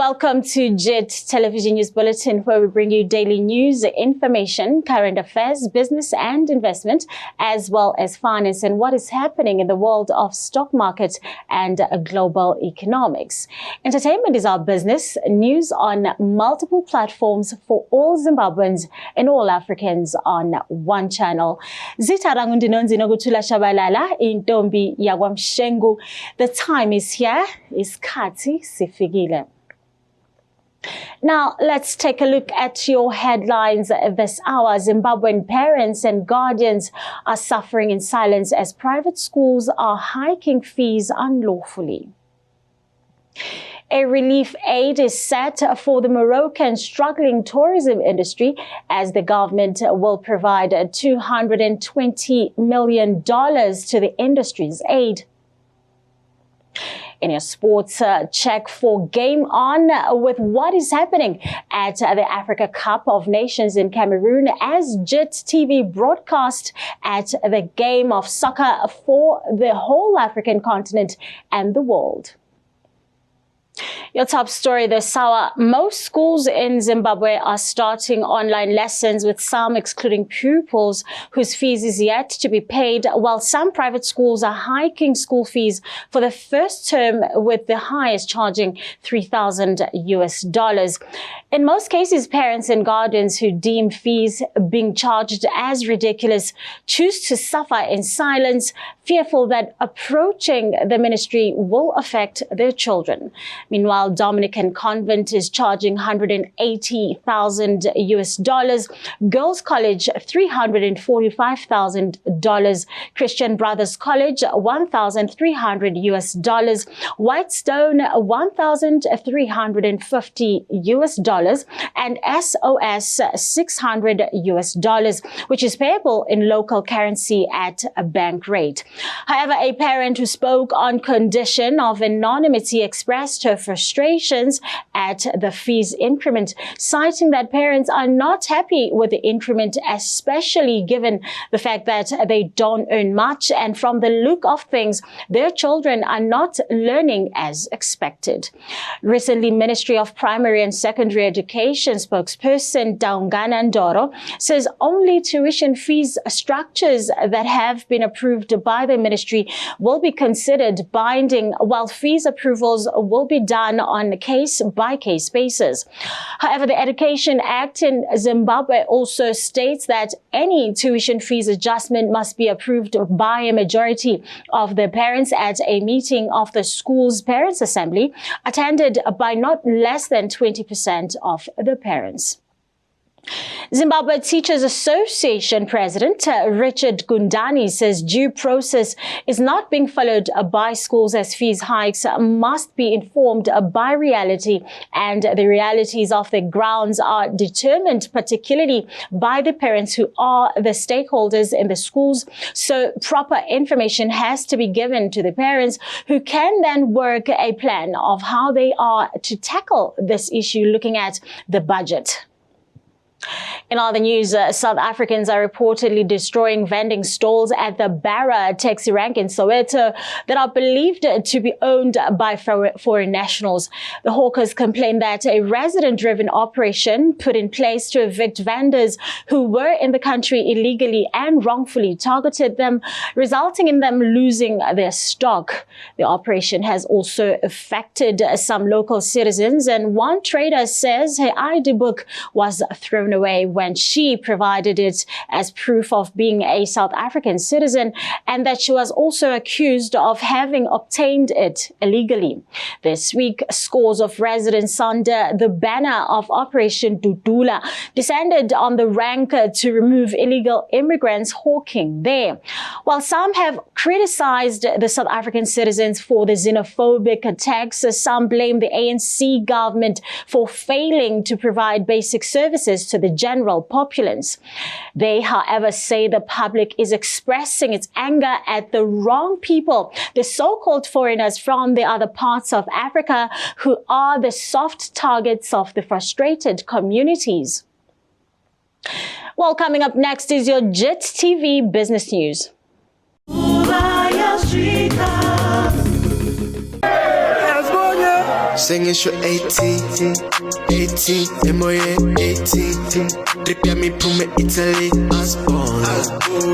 Welcome to JIT Television News Bulletin, where we bring you daily news, information, current affairs, business and investment, as well as finance and what is happening in the world of stock market and global economics. Entertainment is our business. News on multiple platforms for all Zimbabweans and all Africans on one channel. The time is here. Isikhathi sifikile. Now, let's take a look at your headlines this hour. Zimbabwean parents and guardians are suffering in silence as private schools are hiking fees unlawfully. A relief aid is set for the Moroccan struggling tourism industry as the government will provide $220 million to the industry's aid. In your sports check for Game On with what is happening at the Africa Cup of Nations in Cameroon as JIT-TV broadcast at the game of soccer for the whole African continent and the world. Your top story this hour: most schools in Zimbabwe are starting online lessons, with some excluding pupils whose fees is yet to be paid, while some private schools are hiking school fees for the first term, with the highest charging $3,000. In most cases, parents and guardians who deem fees being charged as ridiculous choose to suffer in silence, fearful that approaching the ministry will affect their children. Meanwhile, Dominican Convent is charging $180,000, Girls College $345,000, Christian Brothers College $1,300, Whitestone $1,350, and SOS $600, which is payable in local currency at a bank rate. However, a parent who spoke on condition of anonymity expressed her frustrations at the fees increment, citing that parents are not happy with the increment, especially given the fact that they don't earn much, and from the look of things, their children are not learning as expected. Recently, Ministry of Primary and Secondary Education spokesperson Daungana Ndoro says only tuition fees structures that have been approved by the ministry will be considered binding, while fees approvals will be done on a case-by-case basis. However, the Education Act in Zimbabwe also states that any tuition fees adjustment must be approved by a majority of the parents at a meeting of the school's parents' assembly, attended by not less than 20% of the parents. Zimbabwe Teachers Association President Richard Gundani says due process is not being followed by schools as fees hikes must be informed by reality, and the realities of the grounds are determined particularly by the parents who are the stakeholders in the schools. So proper information has to be given to the parents, who can then work a plan of how they are to tackle this issue, looking at the budget. In other news, South Africans are reportedly destroying vending stalls at the Barra taxi rank in Soweto that are believed to be owned by foreign nationals. The hawkers complain that a resident-driven operation put in place to evict vendors who were in the country illegally and wrongfully targeted them, resulting in them losing their stock. The operation has also affected some local citizens, and one trader says her ID book was thrown away when she provided it as proof of being a South African citizen, and that she was also accused of having obtained it illegally. This week, scores of residents under the banner of Operation Dudula descended on the rank to remove illegal immigrants hawking there. While some have criticized the South African citizens for the xenophobic attacks, some blame the ANC government for failing to provide basic services to the general populace. They, however, say the public is expressing its anger at the wrong people, the so-called foreigners from the other parts of Africa, who are the soft targets of the frustrated communities. Well, coming up next is your JIT-TV business news. Singing show 18, 18, moje 18. Drip jag min på med Italy.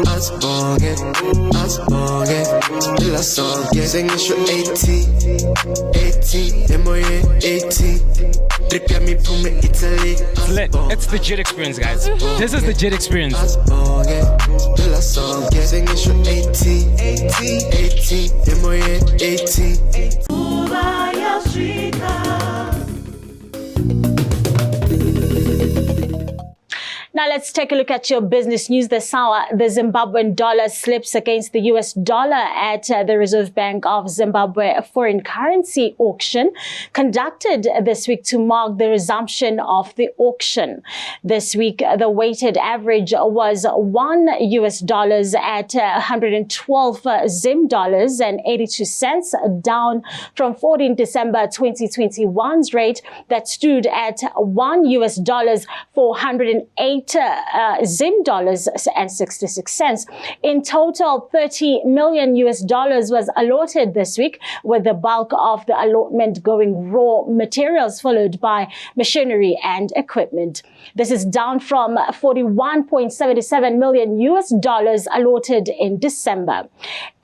Asbåge, lilla sången. Singing show 18, 18, moje 18. Drip jag min på med Italy. Lit. It's the JIT experience, guys. This is the JIT experience. Lilla sången. Singing show 18, 18, moje 18. Now let's take a look at your business news this hour. The Zimbabwean dollar slips against the US dollar at the Reserve Bank of Zimbabwe foreign currency auction conducted this week to mark the resumption of the auction. This week, the weighted average was $1 at 112 Zim dollars and 82 cents, down from 14 December 2021's rate that stood at $1 for 108 Zim dollars and 66 cents. In total, $30 million was allotted this week, with the bulk of the allotment going raw materials, followed by machinery and equipment. This is down from $41.77 million allotted in December.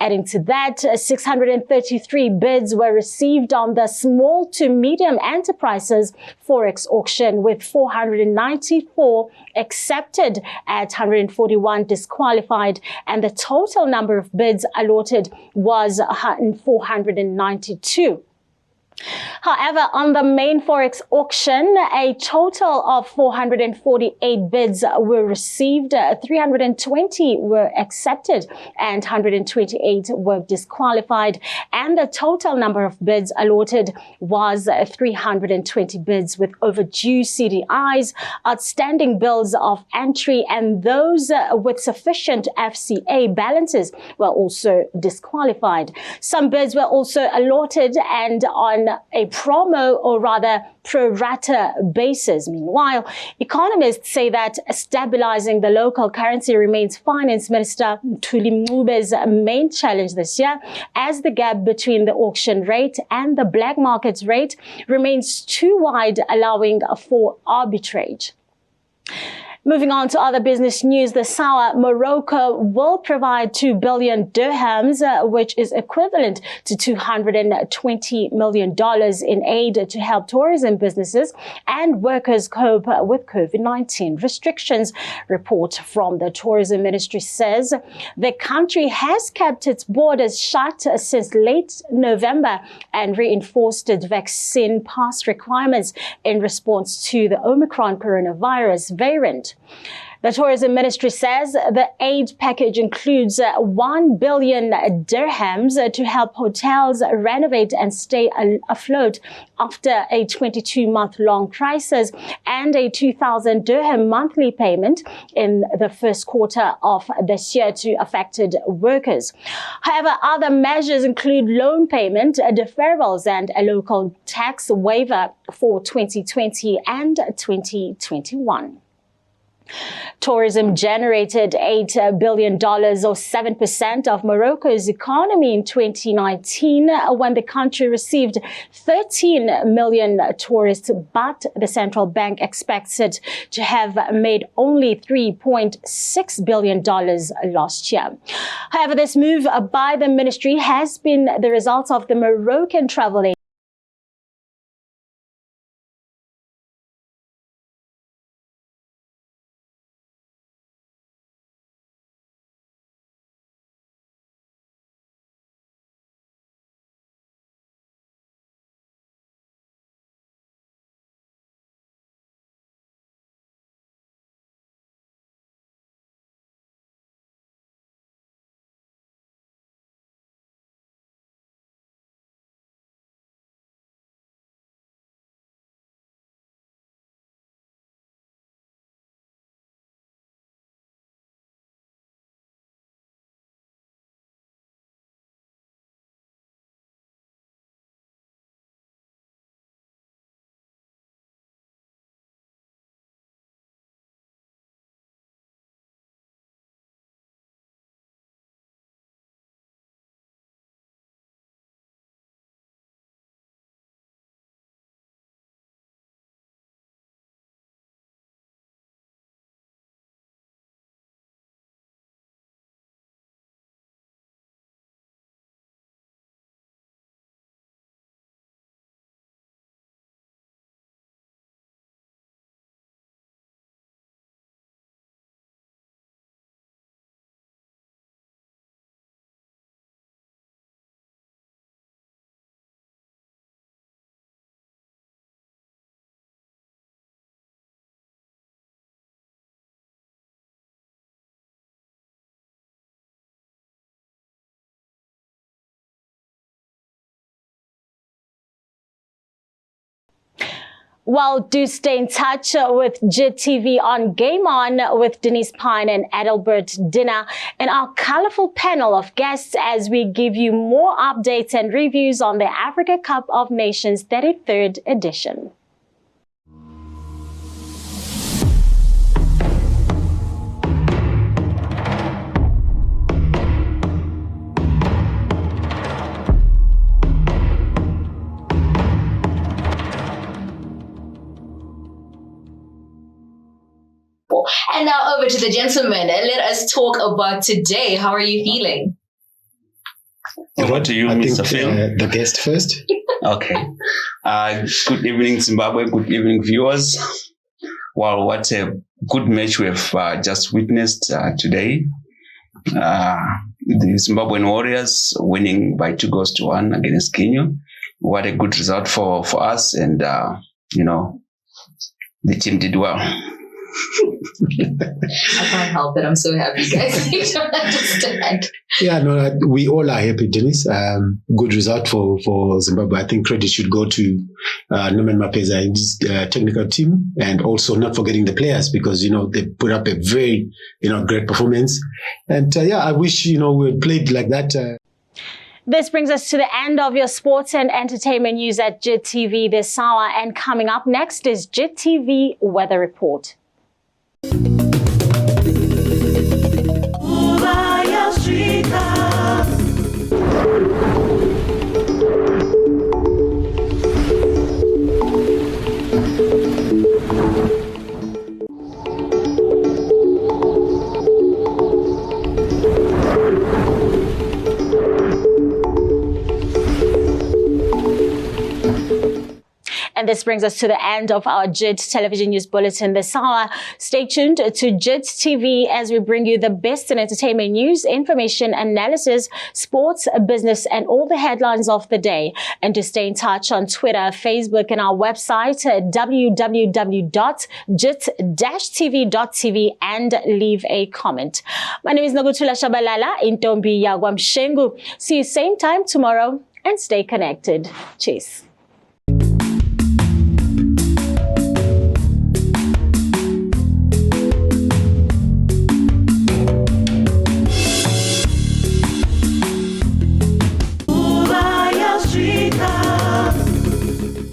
Adding to that, 633 bids were received on the small to medium enterprises forex auction, with 494 accepted at 141 disqualified, and the total number of bids allotted was 492. However, on the main forex auction, a total of 448 bids were received, 320 were accepted, and 128 were disqualified, and the total number of bids allotted was 320 bids, with overdue CDIs, outstanding bills of entry, and those with sufficient FCA balances were also disqualified. Some bids were also allotted and on a promo, or rather pro rata basis. Meanwhile, economists say that stabilizing the local currency remains Finance Minister Thuli Mncube's main challenge this year, as the gap between the auction rate and the black market rate remains too wide, allowing for arbitrage. Moving on to other business news this hour, Morocco will provide 2 billion dirhams, which is equivalent to $220 million in aid to help tourism businesses and workers cope with COVID-19 restrictions. Report from the tourism ministry says the country has kept its borders shut since late November and reinforced its vaccine pass requirements in response to the Omicron coronavirus variant. The tourism ministry says the aid package includes 1 billion dirhams to help hotels renovate and stay afloat after a 22-month-long crisis, and a 2,000 dirham monthly payment in the first quarter of this year to affected workers. However, other measures include loan payment deferrals and a local tax waiver for 2020 and 2021. Tourism generated $8 billion, or 7% of Morocco's economy in 2019, when the country received 13 million tourists, but the central bank expects it to have made only $3.6 billion last year. However, this move by the ministry has been the result of the Moroccan travel Well, do stay in touch with JIT-TV on Game On with Denise Pine and Adalbert Dinner and our colorful panel of guests as we give you more updates and reviews on the Africa Cup of Nations 33rd edition. And now over to the gentlemen. Let us talk about today. How are you feeling? What do you, Mr. Phil? The guest first. Okay. Good evening, Zimbabwe. Good evening, viewers. Well, what a good match we have just witnessed today. The Zimbabwean Warriors winning by 2-1 against Kenya. What a good result for us. And, the team did well. I can't help it. I'm so happy, guys. You don't understand. Yeah, no, we all are happy, Denise. Good result for Zimbabwe. I think credit should go to Norman Mapeza and his technical team, and also not forgetting the players because, they put up a very, great performance. And I wish, we had played like that. This brings us to the end of your sports and entertainment news at JIT-TV this hour. And coming up next is JIT-TV Weather Report. And this brings us to the end of our JIT television news bulletin this hour. Stay tuned to JIT-TV as we bring you the best in entertainment news, information, analysis, sports, business, and all the headlines of the day. And to stay in touch on Twitter, Facebook, and our website, www.jit-tv.tv, and leave a comment. My name is Nogutula Shabalala, Intombi Yagwam Shengu. See you same time tomorrow and stay connected. Cheers.